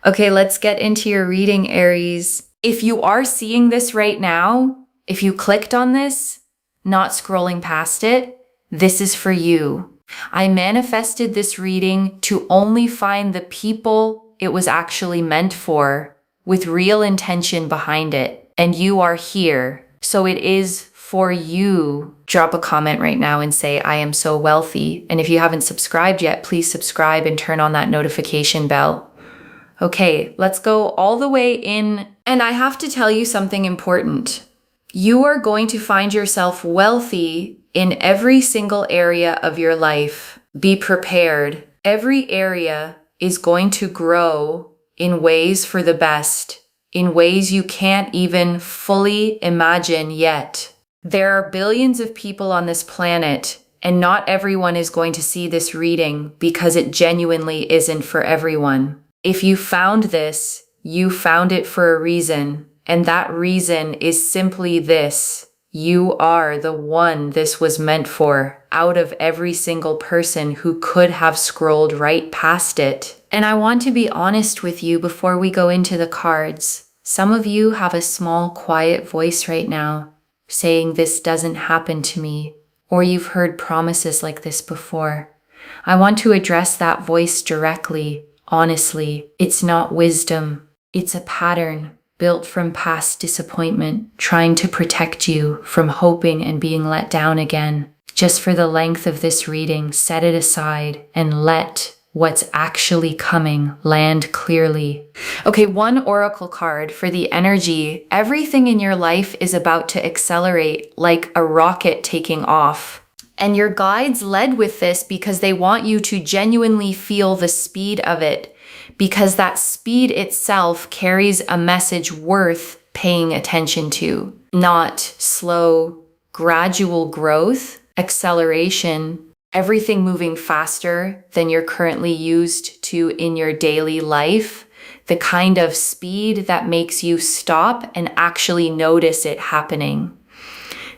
Okay, let's get into your reading, Aries. If you are seeing this right now, if you clicked on this, not scrolling past it, this is for you. I manifested this reading to only find the people it was actually meant for, with real intention behind it. And you are here. So it is for you. Drop a comment right now and say, I am so wealthy. And if you haven't subscribed yet, please subscribe and turn on that notification bell. Okay, let's go all the way in. And I have to tell you something important. You are going to find yourself wealthy in every single area of your life. Be prepared. Every area is going to grow in ways for the best, in ways you can't even fully imagine yet. There are billions of people on this planet, and not everyone is going to see this reading because it genuinely isn't for everyone. If you found this, you found it for a reason, and that reason is simply this. You are the one this was meant for, out of every single person who could have scrolled right past it. And I want to be honest with you before we go into the cards. Some of you have a small, quiet voice right now, saying this doesn't happen to me, or you've heard promises like this before. I want to address that voice directly. Honestly, it's not wisdom. It's a pattern built from past disappointment, trying to protect you from hoping and being let down again. Just for the length of this reading, set it aside and let what's actually coming land clearly. Okay, one oracle card for the energy. Everything in your life is about to accelerate like a rocket taking off. And your guides led with this because they want you to genuinely feel the speed of it, because that speed itself carries a message worth paying attention to. Not slow, gradual growth, acceleration, everything moving faster than you're currently used to in your daily life, the kind of speed that makes you stop and actually notice it happening.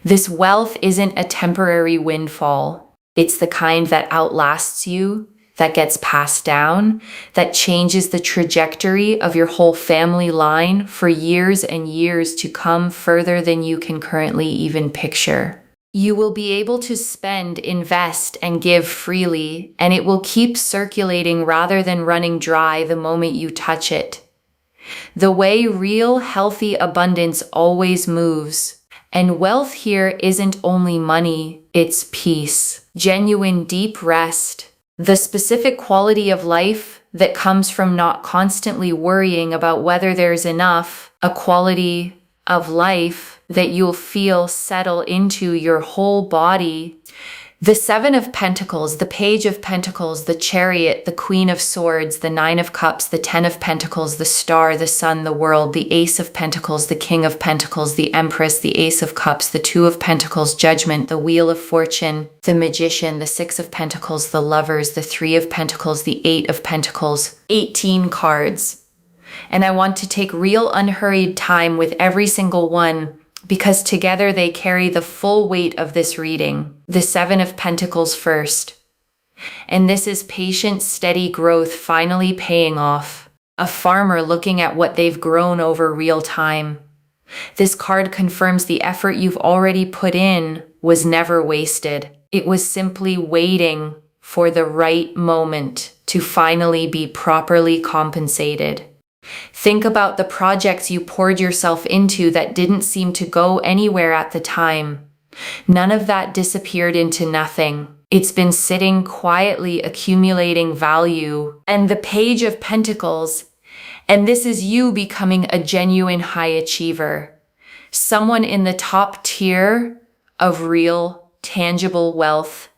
This wealth isn't a temporary windfall. It's the kind that outlasts you, that gets passed down, that changes the trajectory of your whole family line for years and years to come, further than you can currently even picture. You will be able to spend, invest, and give freely, and it will keep circulating rather than running dry the moment you touch it. The way real, healthy abundance always moves. And wealth here isn't only money, it's peace, genuine deep rest, the specific quality of life that comes from not constantly worrying about whether there's enough, a quality of life that you'll feel settle into your whole body. The Seven of Pentacles, the Page of Pentacles, the Chariot, the Queen of Swords, the Nine of Cups, the Ten of Pentacles, the Star, the Sun, the World, the Ace of Pentacles, the King of Pentacles, the Empress, the Ace of Cups, the Two of Pentacles, Judgment, the Wheel of Fortune, the Magician, the Six of Pentacles, the Lovers, the Three of Pentacles, the Eight of Pentacles, 18 cards. And I want to take real unhurried time with every single one, because together they carry the full weight of this reading. The Seven of Pentacles first. And this is patient, steady growth finally paying off. A farmer looking at what they've grown over real time. This card confirms the effort you've already put in was never wasted. It was simply waiting for the right moment to finally be properly compensated. Think about the projects you poured yourself into that didn't seem to go anywhere at the time. None of that disappeared into nothing. It's been sitting quietly accumulating value. And the Page of Pentacles, and this is you becoming a genuine high achiever. Someone in the top tier of real, tangible wealth.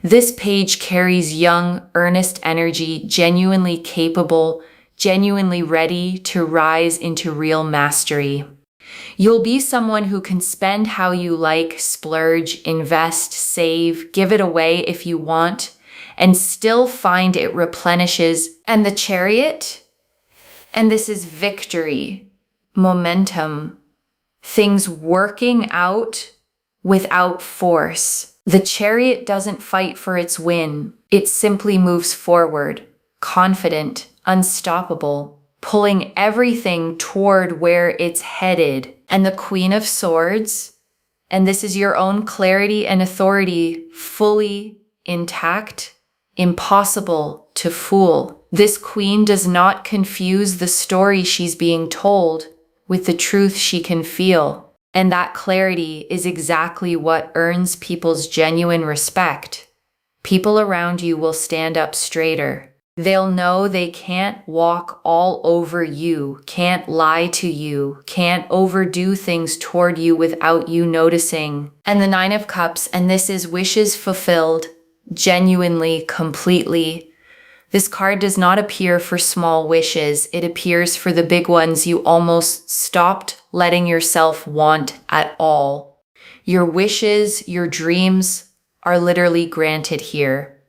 This page carries young, earnest energy, genuinely capable, genuinely ready to rise into real mastery. You'll be someone who can spend how you like, splurge, invest, save, give it away if you want, and still find it replenishes. And the Chariot, and this is victory, momentum, things working out without force. The Chariot doesn't fight for its win. It simply moves forward, confident, unstoppable, pulling everything toward where it's headed. And the Queen of Swords, and this is your own clarity and authority, fully intact, impossible to fool. This queen does not confuse the story she's being told with the truth she can feel. And that clarity is exactly what earns people's genuine respect. People around you will stand up straighter. They'll know they can't walk all over you, can't lie to you, can't overdo things toward you without you noticing. And the Nine of Cups, and this is wishes fulfilled, genuinely, completely. This card does not appear for small wishes. It appears for the big ones you almost stopped letting yourself want at all. Your wishes, your dreams are literally granted here,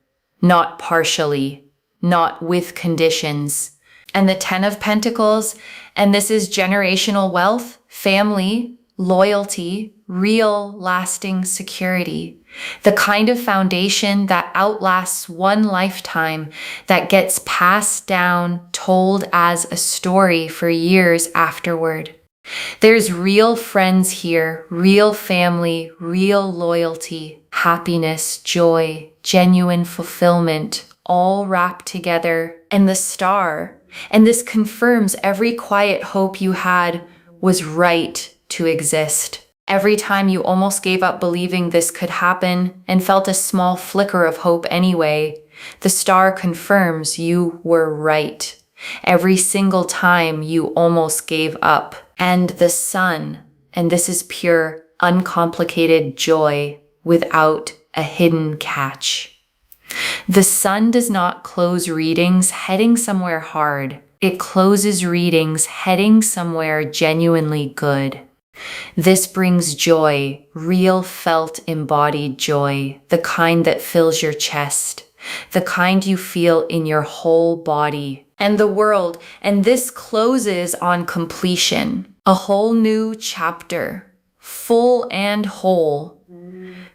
not partially, not with conditions. And the Ten of Pentacles, and this is generational wealth, family, loyalty, real lasting security. The kind of foundation that outlasts one lifetime, that gets passed down, told as a story for years afterward. There's real friends here, real family, real loyalty, happiness, joy, genuine fulfillment, all wrapped together. And the Star, and this confirms every quiet hope you had was right to exist. Every time you almost gave up believing this could happen and felt a small flicker of hope anyway, the Star confirms you were right. Every single time you almost gave up. And the Sun, and this is pure, uncomplicated joy without a hidden catch. The Sun does not close readings heading somewhere hard. It closes readings heading somewhere genuinely good. This brings joy, real felt embodied joy, the kind that fills your chest, the kind you feel in your whole body and the world. And this closes on completion, a whole new chapter, full and whole.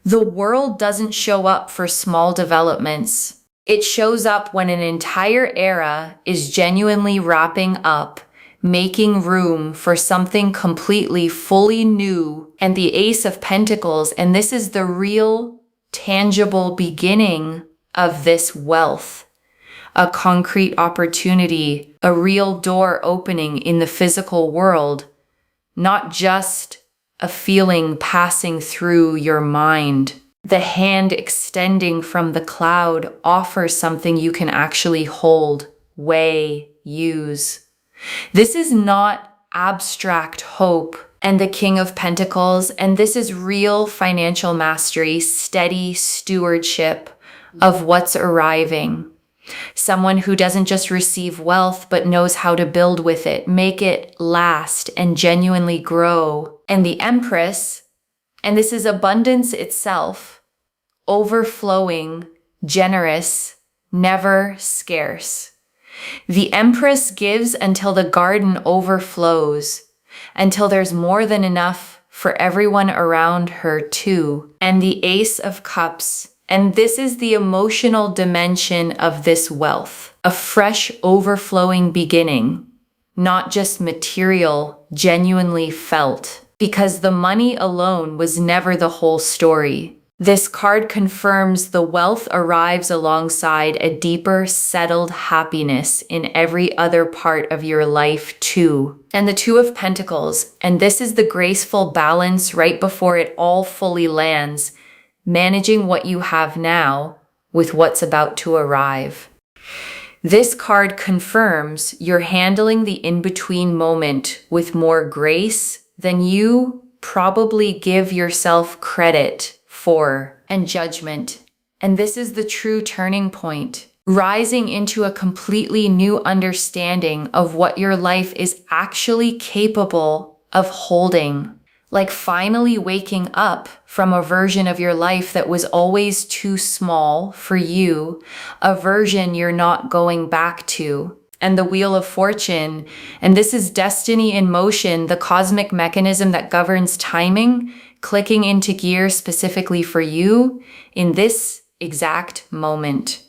The world doesn't show up for small developments. It shows up when an entire era is genuinely wrapping up, making room for something completely, fully new. And the Ace of Pentacles, and this is the real, tangible beginning of this wealth. A concrete opportunity, a real door opening in the physical world, not just a feeling passing through your mind. The hand extending from the cloud offers something you can actually hold, weigh, use. This is not abstract hope. And the King of Pentacles, and this is real financial mastery, steady stewardship of what's arriving. Someone who doesn't just receive wealth, but knows how to build with it, make it last and genuinely grow. And the Empress, and this is abundance itself, overflowing, generous, never scarce. The Empress gives until the garden overflows, until there's more than enough for everyone around her too. And the Ace of Cups, and this is the emotional dimension of this wealth, a fresh overflowing beginning, not just material, genuinely felt, because the money alone was never the whole story. This card confirms the wealth arrives alongside a deeper, settled happiness in every other part of your life too. And the Two of Pentacles, and this is the graceful balance right before it all fully lands, managing what you have now with what's about to arrive. This card confirms you're handling the in-between moment with more grace than you probably give yourself credit for, and judgment. And this is the true turning point, rising into a completely new understanding of what your life is actually capable of holding. Like finally waking up from a version of your life that was always too small for you, a version you're not going back to. And the Wheel of Fortune, and this is destiny in motion, the cosmic mechanism that governs timing, clicking into gear specifically for you in this exact moment.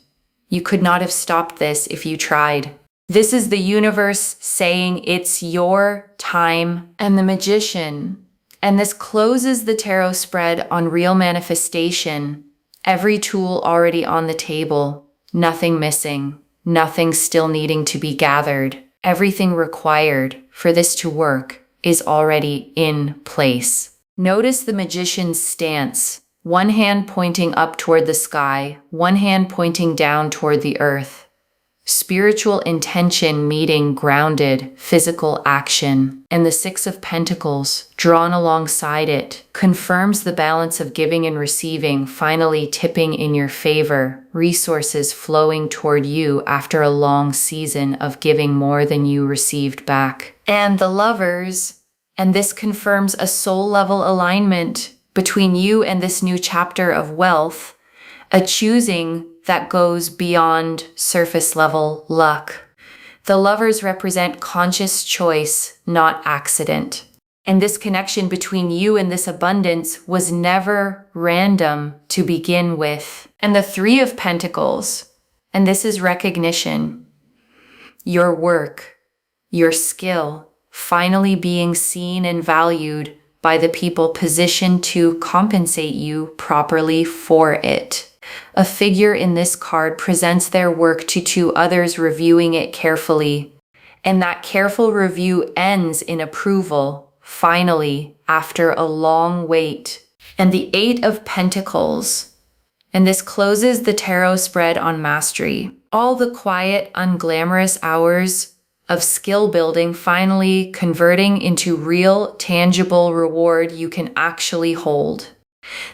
You could not have stopped this if you tried. This is the universe saying it's your time. And the Magician. And this closes the tarot spread on real manifestation. Every tool already on the table. Nothing missing. Nothing still needing to be gathered. Everything required for this to work is already in place. Notice the Magician's stance. One hand pointing up toward the sky, one hand pointing down toward the earth. Spiritual intention meeting grounded physical action. And the Six of Pentacles, drawn alongside it, confirms the balance of giving and receiving finally tipping in your favor, resources flowing toward you after a long season of giving more than you received back. And the Lovers, and this confirms a soul-level alignment between you and this new chapter of wealth, a choosing that goes beyond surface-level luck. The Lovers represent conscious choice, not accident. And this connection between you and this abundance was never random to begin with. And the Three of Pentacles, and this is recognition. Your work, your skill, finally being seen and valued by the people positioned to compensate you properly for it. A figure in this card presents their work to two others reviewing it carefully, and that careful review ends in approval, finally, after a long wait. And the Eight of Pentacles, and this closes the tarot spread on mastery. All the quiet, unglamorous hours of skill building finally converting into real, tangible reward you can actually hold.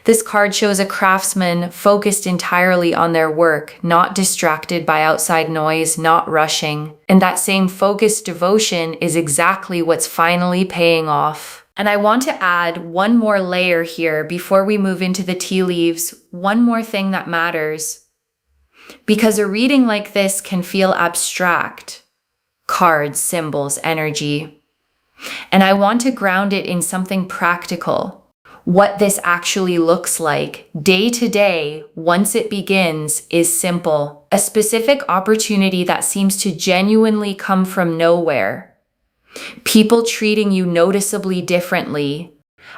This card shows a craftsman focused entirely on their work, not distracted by outside noise, not rushing. And that same focused devotion is exactly what's finally paying off. And I want to add one more layer here before we move into the tea leaves, one more thing that matters. Because a reading like this can feel abstract. Cards, symbols, energy. And I want to ground it in something practical. What this actually looks like day to day once it begins is simple. A specific opportunity that seems to genuinely come from nowhere. People treating you noticeably differently.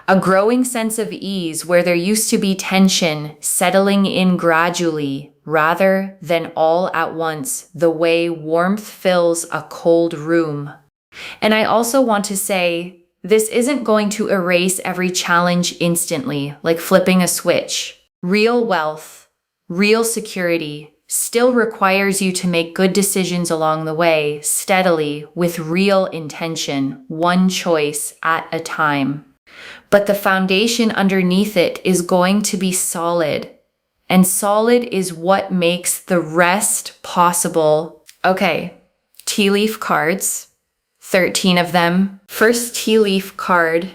A growing sense of ease where there used to be tension settling in gradually rather than all at once, the way warmth fills a cold room. And I also want to say, this isn't going to erase every challenge instantly, like flipping a switch. Real wealth, real security, still requires you to make good decisions along the way, steadily, with real intention, one choice at a time. But the foundation underneath it is going to be solid. And solid is what makes the rest possible. Okay, tea leaf cards. 13 of them. First tea leaf card.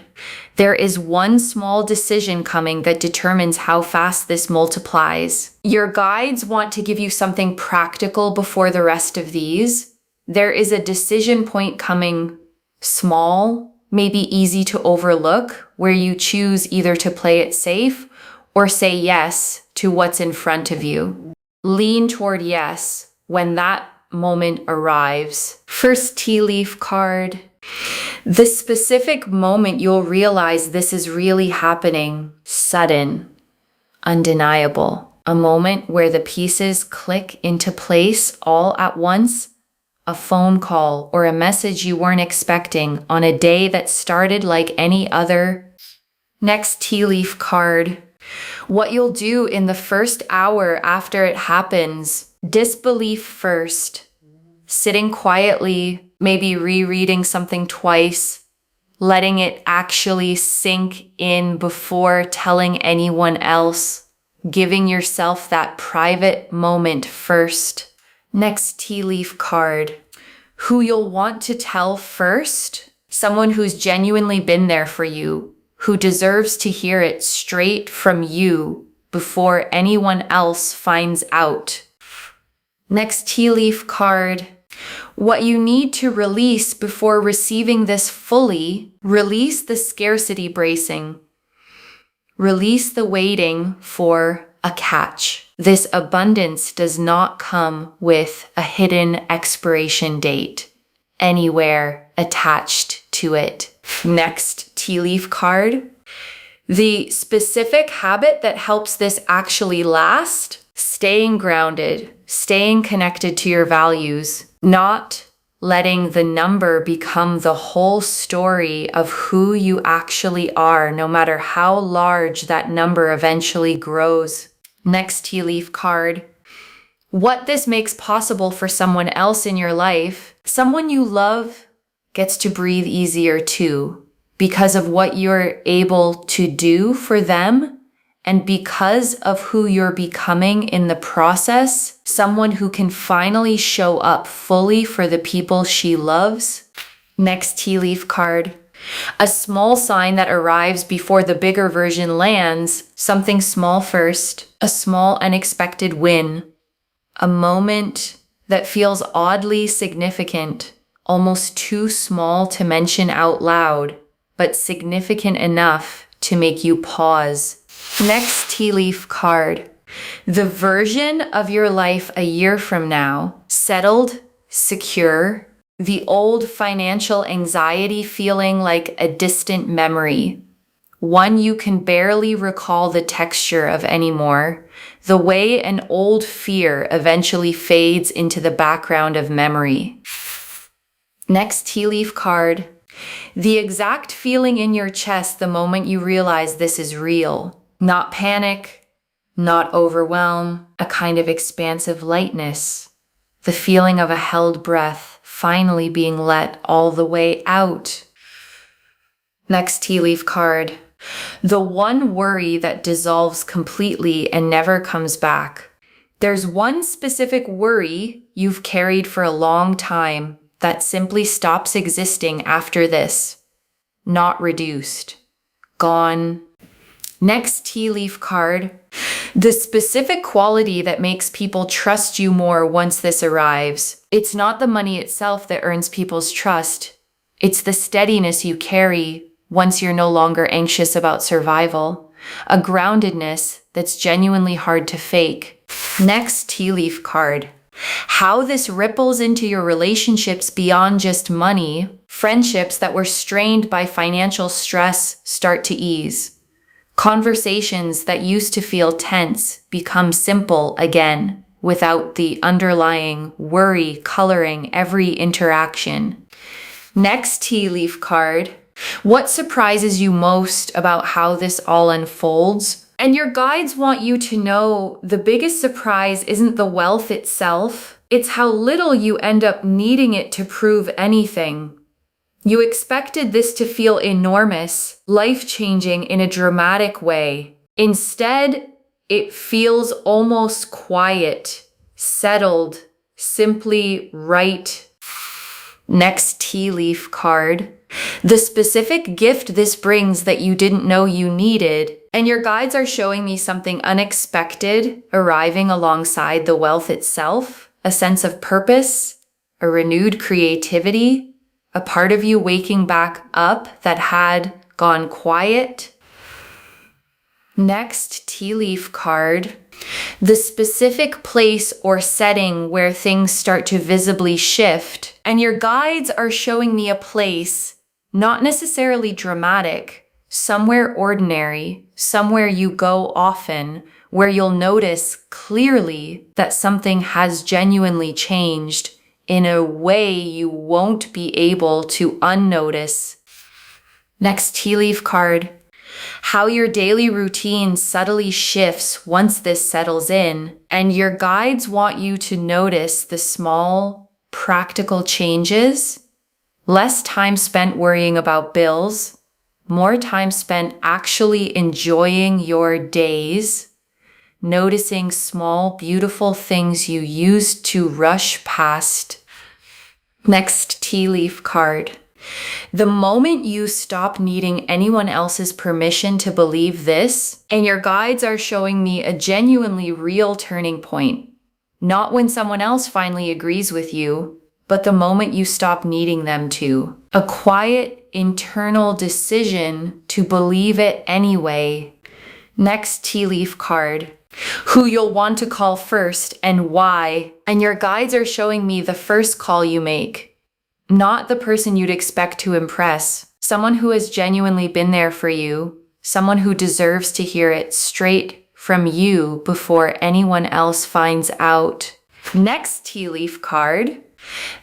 There is one small decision coming that determines how fast this multiplies. Your guides want to give you something practical before the rest of these. There is a decision point coming, small, maybe easy to overlook, where you choose either to play it safe or say yes to what's in front of you. Lean toward yes when that moment arrives. First tea leaf card. The specific moment you'll realize this is really happening. Sudden. Undeniable. A moment where the pieces click into place all at once. A phone call or a message you weren't expecting on a day that started like any other. Next tea leaf card. What you'll do in the first hour after it happens. Disbelief first. Sitting quietly, maybe rereading something twice, letting it actually sink in before telling anyone else, giving yourself that private moment first. Next tea leaf card. Who you'll want to tell first? Someone who's genuinely been there for you, who deserves to hear it straight from you before anyone else finds out. Next tea leaf card. What you need to release before receiving this fully, release the scarcity bracing. Release the waiting for a catch. This abundance does not come with a hidden expiration date anywhere attached to it. Next tea leaf card. The specific habit that helps this actually last: staying grounded, staying connected to your values, not letting the number become the whole story of who you actually are, no matter how large that number eventually grows. Next tea leaf card. What this makes possible for someone else in your life, someone you love gets to breathe easier too, because of what you're able to do for them. And because of who you're becoming in the process, someone who can finally show up fully for the people she loves. Next tea leaf card. A small sign that arrives before the bigger version lands, something small first, a small unexpected win, a moment that feels oddly significant, almost too small to mention out loud, but significant enough to make you pause. Next tea leaf card. The version of your life a year from now, settled, secure, the old financial anxiety feeling like a distant memory, one you can barely recall the texture of anymore, the way an old fear eventually fades into the background of memory. Next tea leaf card. The exact feeling in your chest the moment you realize this is real. Not panic, not overwhelm, a kind of expansive lightness. The feeling of a held breath finally being let all the way out. Next tea leaf card. The one worry that dissolves completely and never comes back. There's one specific worry you've carried for a long time that simply stops existing after this. Not reduced. Gone. Next tea leaf card. The specific quality that makes people trust you more once this arrives. It's not the money itself that earns people's trust. It's the steadiness you carry once you're no longer anxious about survival. A groundedness that's genuinely hard to fake. Next tea leaf card. How this ripples into your relationships beyond just money. Friendships that were strained by financial stress start to ease. Conversations that used to feel tense become simple again, without the underlying worry coloring every interaction. Next tea leaf card. What surprises you most about how this all unfolds? And your guides want you to know the biggest surprise isn't the wealth itself, it's how little you end up needing it to prove anything. You expected this to feel enormous, life-changing in a dramatic way. Instead, it feels almost quiet, settled, simply right. Next tea leaf card. The specific gift this brings that you didn't know you needed, and your guides are showing me something unexpected arriving alongside the wealth itself, a sense of purpose, a renewed creativity, a part of you waking back up that had gone quiet. Next tea leaf card. The specific place or setting where things start to visibly shift, and your guides are showing me a place, not necessarily dramatic, somewhere ordinary, somewhere you go often, where you'll notice clearly that something has genuinely changed in a way you won't be able to unnotice. Next tea leaf card. How your daily routine subtly shifts once this settles in, and your guides want you to notice the small, practical changes. Less time spent worrying about bills, more time spent actually enjoying your days, noticing small, beautiful things you used to rush past. Next tea leaf card. The moment you stop needing anyone else's permission to believe this, and your guides are showing me a genuinely real turning point. Not when someone else finally agrees with you, but the moment you stop needing them to. A quiet, internal decision to believe it anyway. Next tea leaf card. who you'll want to call first and why. And your guides are showing me the first call you make, not the person you'd expect to impress. Someone who has genuinely been there for you, someone who deserves to hear it straight from you before anyone else finds out. Next tea leaf card,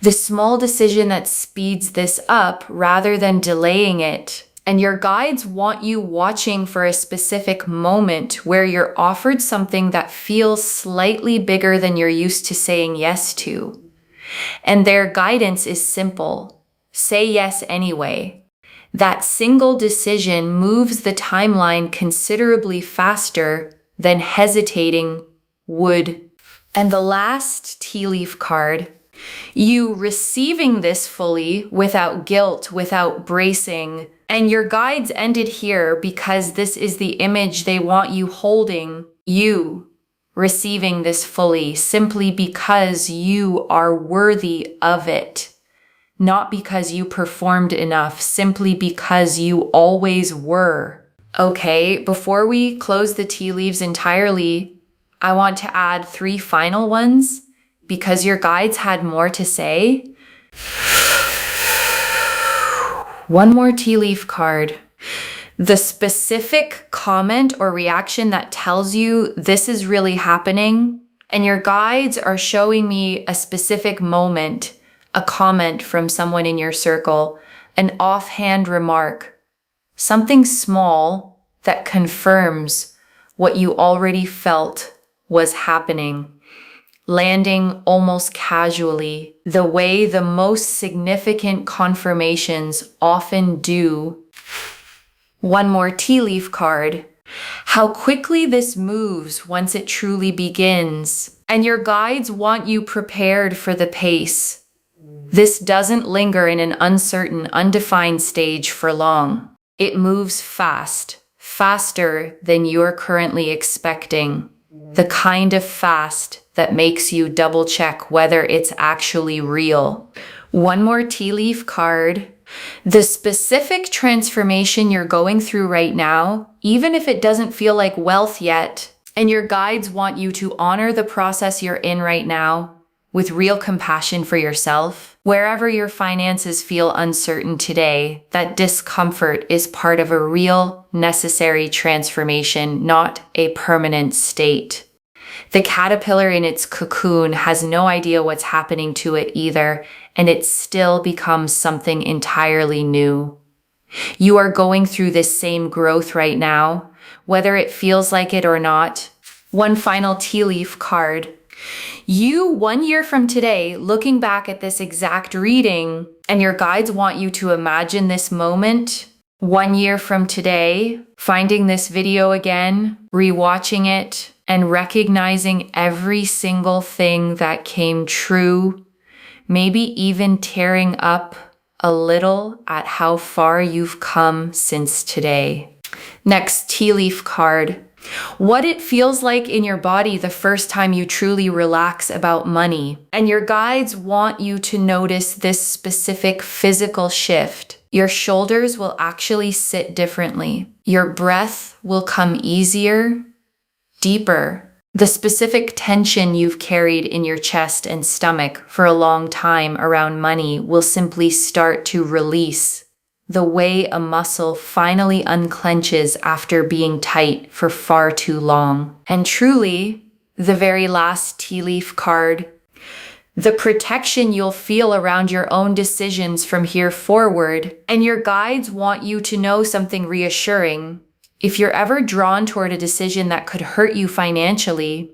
the small decision that speeds this up rather than delaying it. And your guides want you watching for a specific moment where you're offered something that feels slightly bigger than you're used to saying yes to. And their guidance is simple. Say yes anyway. That single decision moves the timeline considerably faster than hesitating would. And the last tea leaf card, you receiving this fully without guilt, without bracing. And your guides ended here because this is the image they want you holding, you receiving this fully, simply because you are worthy of it. Not because you performed enough, simply because you always were. Okay, before we close the tea leaves entirely, I want to add 3 final ones because your guides had more to say. One more tea leaf card. The specific comment or reaction that tells you this is really happening, and your guides are showing me a specific moment, a comment from someone in your circle, an offhand remark, something small that confirms what you already felt was happening, landing almost casually, the way the most significant confirmations often do. One more tea leaf card. How quickly this moves once it truly begins. And your guides want you prepared for the pace. This doesn't linger in an uncertain, undefined stage for long. It moves fast, faster than you're currently expecting. The kind of fast that makes you double check whether it's actually real. One more tea leaf card. The specific transformation you're going through right now, even if it doesn't feel like wealth yet, and your guides want you to honor the process you're in right now with real compassion for yourself. Wherever your finances feel uncertain today, that discomfort is part of a real, necessary transformation, not a permanent state. The caterpillar in its cocoon has no idea what's happening to it either, and it still becomes something entirely new. You are going through this same growth right now, whether it feels like it or not. One final tea leaf card. You, 1 year from today, looking back at this exact reading, and your guides want you to imagine this moment. 1 year from today, finding this video again, rewatching it, and recognizing every single thing that came true, maybe even tearing up a little at how far you've come since today. Next tea leaf card. What it feels like in your body the first time you truly relax about money. And your guides want you to notice this specific physical shift. Your shoulders will actually sit differently. Your breath will come easier, deeper. The specific tension you've carried in your chest and stomach for a long time around money will simply start to release, the way a muscle finally unclenches after being tight for far too long. And truly, the very last tea leaf card, the protection you'll feel around your own decisions from here forward. And your guides want you to know something reassuring. If you're ever drawn toward a decision that could hurt you financially,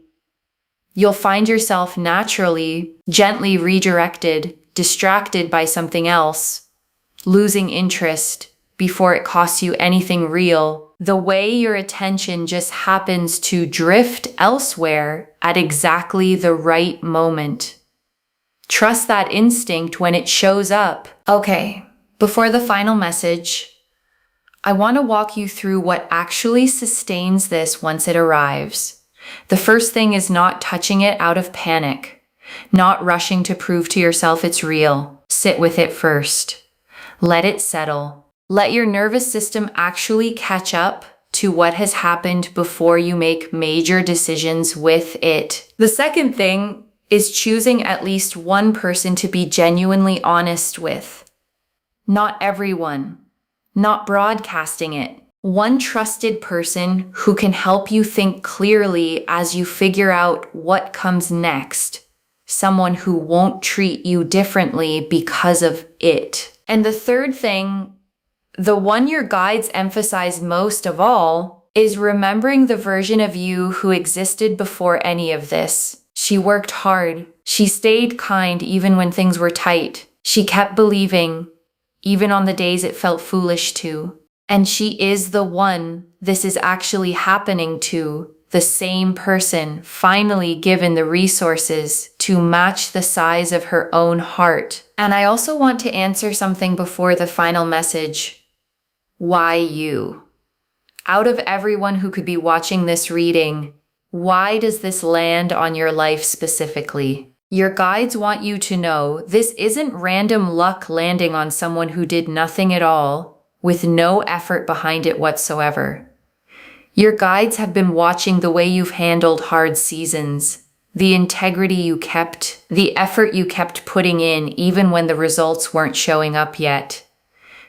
you'll find yourself naturally, gently redirected, distracted by something else, losing interest before it costs you anything real. The way your attention just happens to drift elsewhere at exactly the right moment. Trust that instinct when it shows up. Okay, before the final message, I want to walk you through what actually sustains this once it arrives. The first thing is not touching it out of panic, not rushing to prove to yourself it's real. Sit with it first. Let it settle. Let your nervous system actually catch up to what has happened before you make major decisions with it. The second thing is choosing at least one person to be genuinely honest with. Not everyone. Not broadcasting it. One trusted person who can help you think clearly as you figure out what comes next. Someone who won't treat you differently because of it. And the third thing, the one your guides emphasize most of all, is remembering the version of you who existed before any of this. She worked hard. She stayed kind even when things were tight. She kept believing, even on the days it felt foolish to. And she is the one this is actually happening to, the same person finally given the resources to match the size of her own heart. And I also want to answer something before the final message. Why you? Out of everyone who could be watching this reading, why does this land on your life specifically? Your guides want you to know this isn't random luck landing on someone who did nothing at all, with no effort behind it whatsoever. Your guides have been watching the way you've handled hard seasons, the integrity you kept, the effort you kept putting in even when the results weren't showing up yet.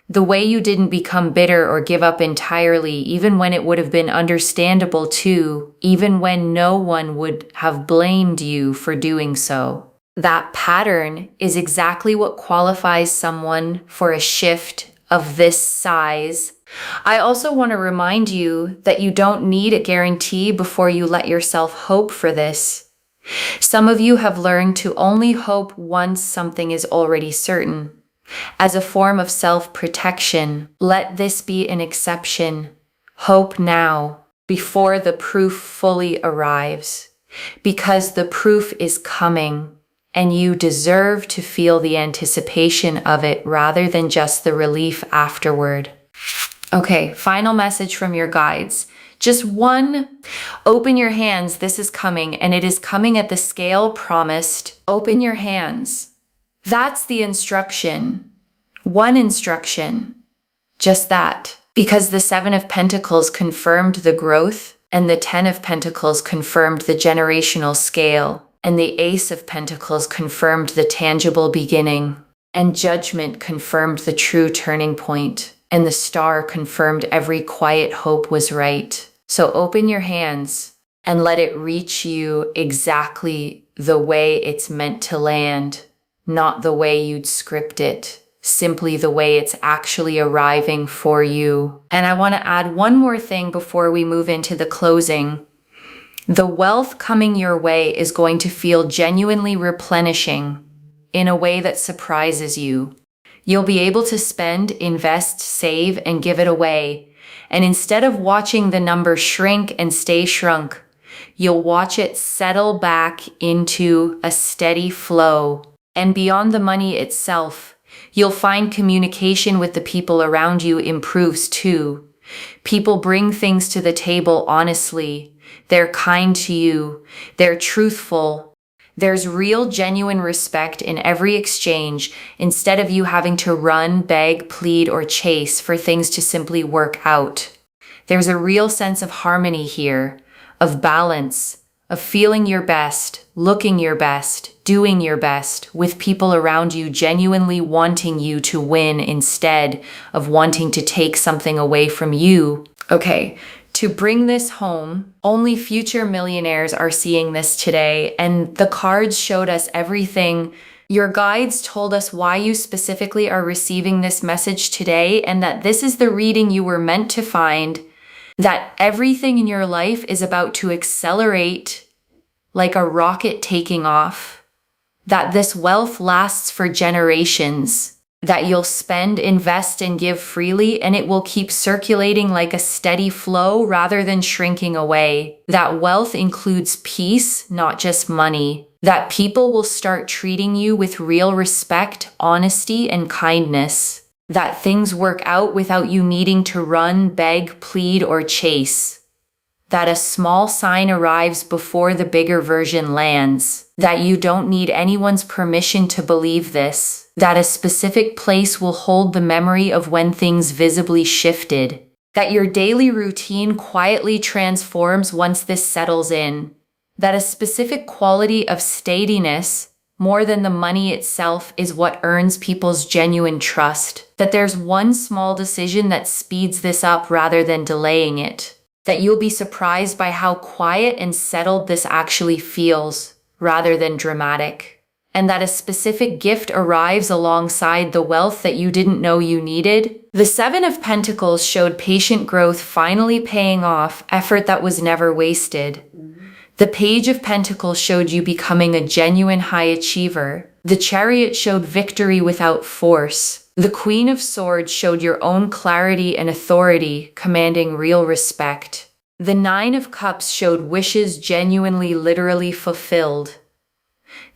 The way you didn't become bitter or give up entirely, even when it would have been understandable to, even when no one would have blamed you for doing so. That pattern is exactly what qualifies someone for a shift of this size. I also want to remind you that you don't need a guarantee before you let yourself hope for this. Some of you have learned to only hope once something is already certain. As a form of self-protection, let this be an exception. Hope now, before the proof fully arrives, because the proof is coming, and you deserve to feel the anticipation of it rather than just the relief afterward. Okay, final message from your guides. Just one. Open your hands. This is coming, and it is coming at the scale promised. Open your hands. That's the instruction. One instruction. Just that. Because the Seven of Pentacles confirmed the growth, and the Ten of Pentacles confirmed the generational scale, and the Ace of Pentacles confirmed the tangible beginning, and Judgment confirmed the true turning point, and the Star confirmed every quiet hope was right. So open your hands and let it reach you exactly the way it's meant to land. Not the way you'd script it, simply the way it's actually arriving for you. And I want to add one more thing before we move into the closing. The wealth coming your way is going to feel genuinely replenishing in a way that surprises you. You'll be able to spend, invest, save, and give it away. And instead of watching the number shrink and stay shrunk, you'll watch it settle back into a steady flow. And beyond the money itself, you'll find communication with the people around you improves too. People bring things to the table honestly. They're kind to you. They're truthful. There's real, genuine respect in every exchange instead of you having to run, beg, plead, or chase for things to simply work out. There's a real sense of harmony here, of balance, of feeling your best, looking your best, doing your best, with people around you genuinely wanting you to win instead of wanting to take something away from you. Okay, to bring this home, only future millionaires are seeing this today, and the cards showed us everything. Your guides told us why you specifically are receiving this message today, and that this is the reading you were meant to find, that everything in your life is about to accelerate like a rocket taking off, that this wealth lasts for generations, that you'll spend, invest, and give freely, and it will keep circulating like a steady flow rather than shrinking away. That wealth includes peace, not just money. That people will start treating you with real respect, honesty, and kindness. That things work out without you needing to run, beg, plead, or chase. That a small sign arrives before the bigger version lands. That you don't need anyone's permission to believe this. That a specific place will hold the memory of when things visibly shifted. that your daily routine quietly transforms once this settles in, that a specific quality of steadiness, more than the money itself, is what earns people's genuine trust, that there's one small decision that speeds this up rather than delaying it, that you'll be surprised by how quiet and settled this actually feels, rather than dramatic, and that a specific gift arrives alongside the wealth that you didn't know you needed. The Seven of Pentacles showed patient growth finally paying off, effort that was never wasted. The Page of Pentacles showed you becoming a genuine high achiever. The Chariot showed victory without force. The Queen of Swords showed your own clarity and authority, commanding real respect. The Nine of Cups showed wishes genuinely, literally fulfilled.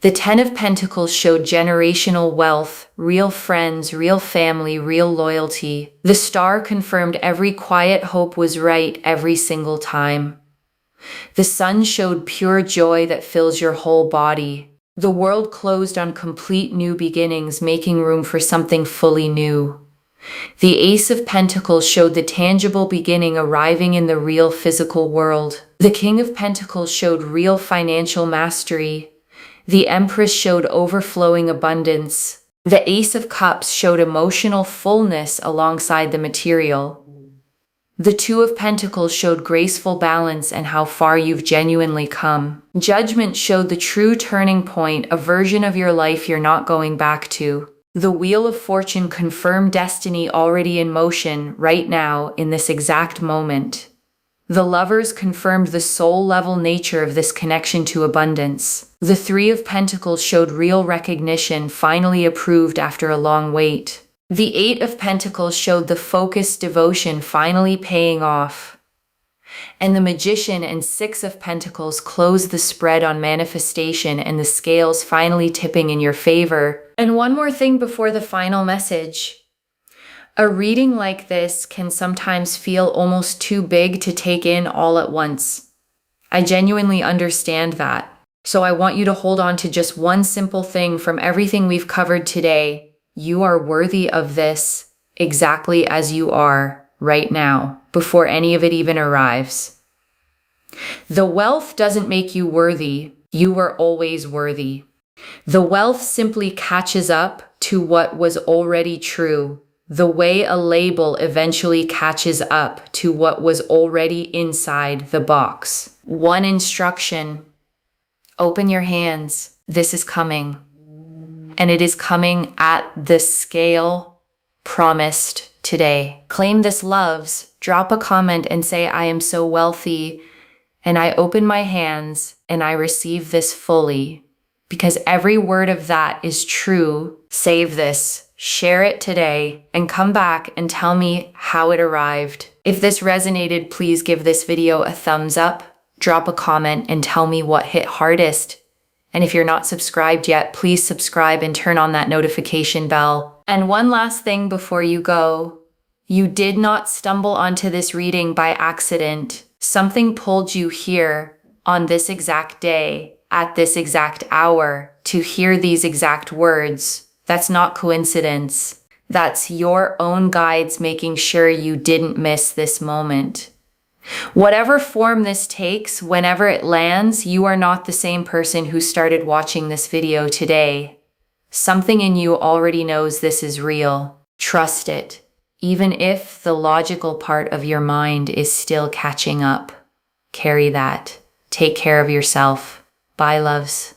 The Ten of Pentacles showed generational wealth, real friends, real family, real loyalty. The Star confirmed every quiet hope was right every single time. The Sun showed pure joy that fills your whole body. The world closed on complete new beginnings, making room for something fully new. The Ace of Pentacles showed the tangible beginning arriving in the real physical world. The King of Pentacles showed real financial mastery. The Empress showed overflowing abundance. The Ace of Cups showed emotional fullness alongside the material. The Two of Pentacles showed graceful balance and how far you've genuinely come. Judgment showed the true turning point, a version of your life you're not going back to. The Wheel of Fortune confirmed destiny already in motion right now in this exact moment. The Lovers confirmed the soul-level nature of this connection to abundance. The Three of Pentacles showed real recognition, finally approved after a long wait. The Eight of Pentacles showed the focused devotion finally paying off. And the Magician and Six of Pentacles closed the spread on manifestation and the scales finally tipping in your favor. And one more thing before the final message. A reading like this can sometimes feel almost too big to take in all at once. I genuinely understand that. So I want you to hold on to just one simple thing from everything we've covered today. You are worthy of this exactly as you are right now, before any of it even arrives. The wealth doesn't make you worthy. You were always worthy. The wealth simply catches up to what was already true, the way a label eventually catches up to what was already inside the box. One instruction: open your hands. This is coming. And it is coming at the scale promised today. Claim this, loves. Drop a comment and say, I am so wealthy, and I open my hands and I receive this fully. Because every word of that is true. Save this, share it today, and come back and tell me how it arrived. If this resonated, please give this video a thumbs up, drop a comment, and tell me what hit hardest. And if you're not subscribed yet, please subscribe and turn on that notification bell. And one last thing before you go. You did not stumble onto this reading by accident. Something pulled you here on this exact day, at this exact hour, to hear these exact words. That's not coincidence. That's your own guides making sure you didn't miss this moment. Whatever form this takes, whenever it lands, you are not the same person who started watching this video today. Something in you already knows this is real. Trust it, even if the logical part of your mind is still catching up. Carry that. Take care of yourself. Bye, loves.